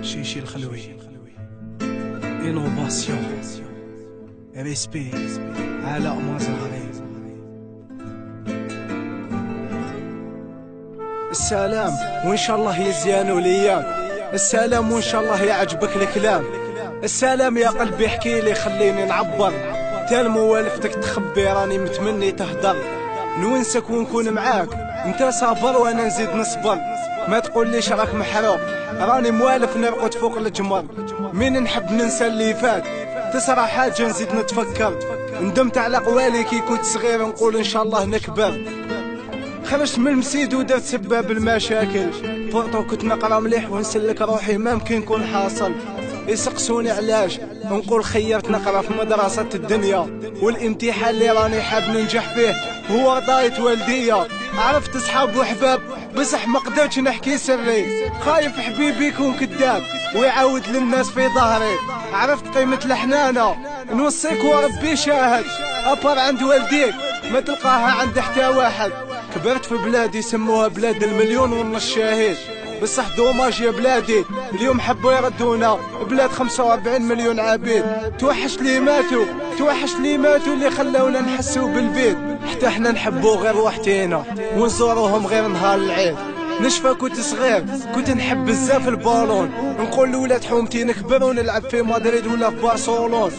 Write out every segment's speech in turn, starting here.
شيشي الخلوي انوفاسيون ريسبي علاء مازغري. السلام وان شاء الله يزيانوا ليام. السلام وان شاء الله يعجبك الكلام. السلام يا قلبي احكي لي خليني نعبر. تا الموالفتك تخبي راني متمني تهدر. نونسك ونكون معاك انت صابر وانا نزيد نصبر. ما تقوليش راك محروق راني موالف نرقد فوق الجمر. مين نحب ننسى اللي فات تسرى حاجة نزيد نتفكر. ندمت على قوالي كي كنت صغير نقول ان شاء الله نكبر. خرجت من المسيد ودرت سباب المشاكل. بورتو كنت نقرا مليح ونسلك روحي ما يمكن نكون حاصل. يسقسوني علاش نقول خيرت نقرا في مدرسة الدنيا. والامتحان اللي راني حاب ننجح فيه هو رضاية والدية. عرفت صحاب وحباب بصح ما قدرتش نحكي سري. خايف حبيبي يكون كذاب ويعاود للناس في ظهري. عرفت قيمة الحنانة نوصيك وربي شاهد. أبر عند والديك ما تلقاها عند حتى واحد. كبرت في بلادي سموها بلاد المليون ونص شاهد. بصح دوماج يا بلادي اليوم حبوا يردونا بلاد 45 مليون عبيد. توحش لي ماتوا اللي خلونا نحسوا بالبيت. حتى احنا نحبوا غير وحدينا ونزوروهم غير نهار العيد. نشفى كنت صغير كنت نحب بزاف البالون. نقول لولاد حومتي نكبر ونلعب في مدريد ولا في برشلونة.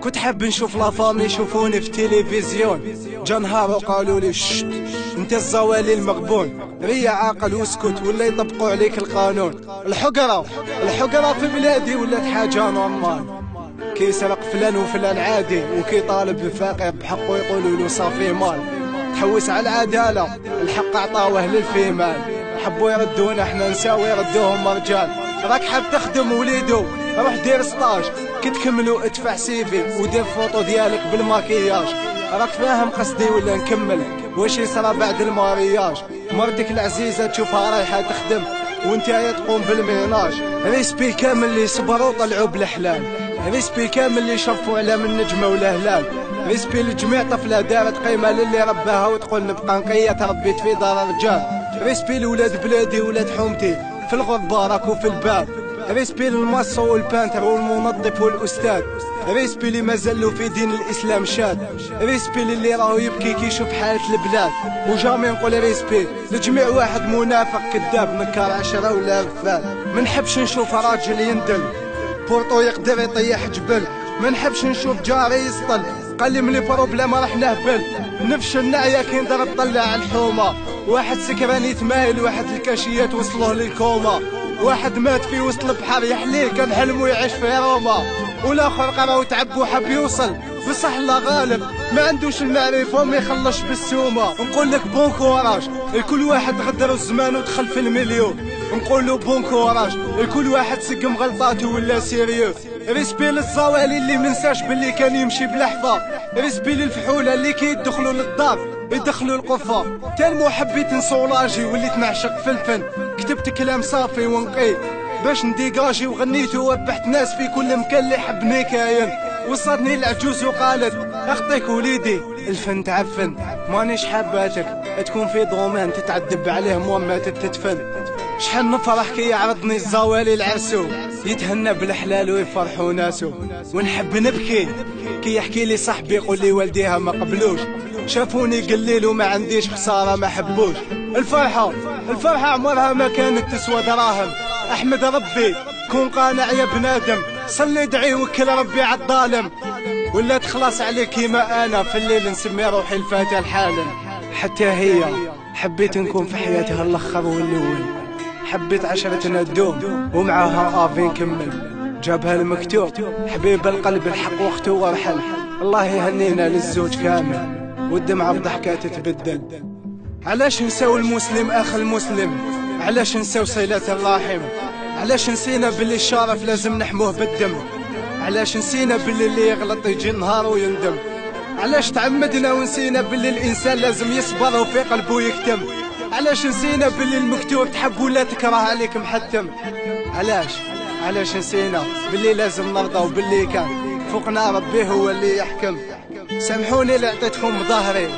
كنت حاب نشوف لافامي يشوفوني في التلفزيون. جا نهار وقالوا لي شت انت الزوالي المغبون. ريا عاقل واسكت ولا يطبقوا عليك القانون. الحقرة في بلادي ولات حاجة نورمال. كي سرق فلان وفلان عادي وكي طالب الفقير بحقه يقولوا له صافي مال. تحوس على العدالة الحق عطاوه للفيمال. حبوا يردونا احنا نساوي يردوهم رجال. راك حاب تخدم وليدو روح دير ستاج كي تكملوا ادفع سيفي ودير فوطو ديالك بالماكياج. راك فاهم قصدي ولا نكمل؟ واش يصرى بعد المارياج؟ مرتك العزيزة تشوفها رايحة تخدم وانت تقوم بالميناج. ريسبي كامل اللي صبروا وطلعوا بالحلال. ريسبي كامل اللي شرفوا على من نجمة ولا هلال. ريسبي لجميع طفلة دارت قيمة للي رباها وتقول نبقى نقية تربيت في دار رجال. ريسبي لولاد بلادي ولاد حومتي في الغربة راكو في الباب. ريسبي للماصو والبانتر والمنظف والأستاذ. ريسبي اللي مازالوا في دين الإسلام شاد. ريسبي اللي راهو يبكي كي يشوف حالة البلاد. وجامي نقول ريسبي لجميع واحد منافق كذاب نكار 10 ولا غفال. منحبش نشوف راجل يندل بورتو يقدر يطيح جبل. منحبش نشوف جاري يسطل قال لي ملي بروبليم راح نهبل. نفشل نعيا كي نضرب طلع الحومة. واحد سكران يتمايل واحد الكاشيات وصلوه للكوما. واحد مات في وسط البحر يحليه كان حلمو يعيش في روما. والاخر قرا وتعب وحب يوصل بصح الله غالب ما عندوش المعرفة وما يخلصش بالسومة. نقول لك بون كوراج الكل واحد غدر الزمان ودخل في المليون. نقول له بون كوراج الكل واحد سقم غلطاته ولا سيريو. ريسبي للزوالي اللي منساش باللي كان يمشي بلحظة. ريسبي للفحولة اللي كي يدخلوا للدار يدخلوا القفة. تا المحبي نسولاجي وليت نعشق في الفن. كتبت كلام صافي ونقي باش نديقاجي وغنيت ووبحت ناس في كل مكان اللي حبني كاين. وصلتني العجوز وقالت اخطيك وليدي الفن تعفن. مانيش حاباتك تكون في دومين تتعذب عليه مهما تتفن. شحال نفرح كي يعرضني الزوالي العرسو يتهنى بالحلال ويفرحوا ناسو. ونحب نبكي كي يحكي لي صاحبي يقول لي والديها ما قبلوش. شافوني قليل وما عنديش خسارة ما حبوش. الفرحة عمرها ما كانت تسوى دراهم. احمد ربي كون قانع يا بنادم. صلي ادعي وكل ربي عالظالم. ولا تخلص عليك كيما انا في الليل نسمي روحي الفاتح الحالم. حتى هي حبيت نكون في حياتها الاخر والاول. حبيت عشرتنا تدوم ومعاها افي نكمل. جابها المكتوب حبيب القلب الحق وقته ورحل. الله يهنينا للزوج كامل والدمعة بضحكات تتبدل. علاش نساو المسلم اخ المسلم؟ علاش نساو صلة الرحم؟ علاش نسينا باللي الشرف لازم نحموه بالدم؟ علاش نسينا باللي اللي يغلط يجي نهار ويندم؟ علاش تعمدنا ونسينا باللي الانسان لازم يصبر وفي قلبه يكتم؟ علاش نسينا باللي المكتوب تحب ولا تكره عليك محتم؟ علاش نسينا باللي لازم نرضى وباللي كان فوقنا ربي هو اللي يحكم؟ سامحوني اللي عطيتكم ظهري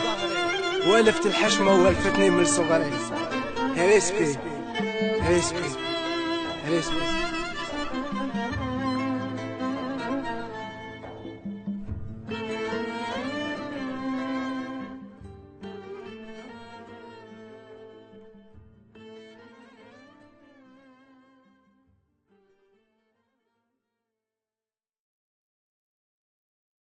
والفت الحشمة والفتني من صغري. ريسبي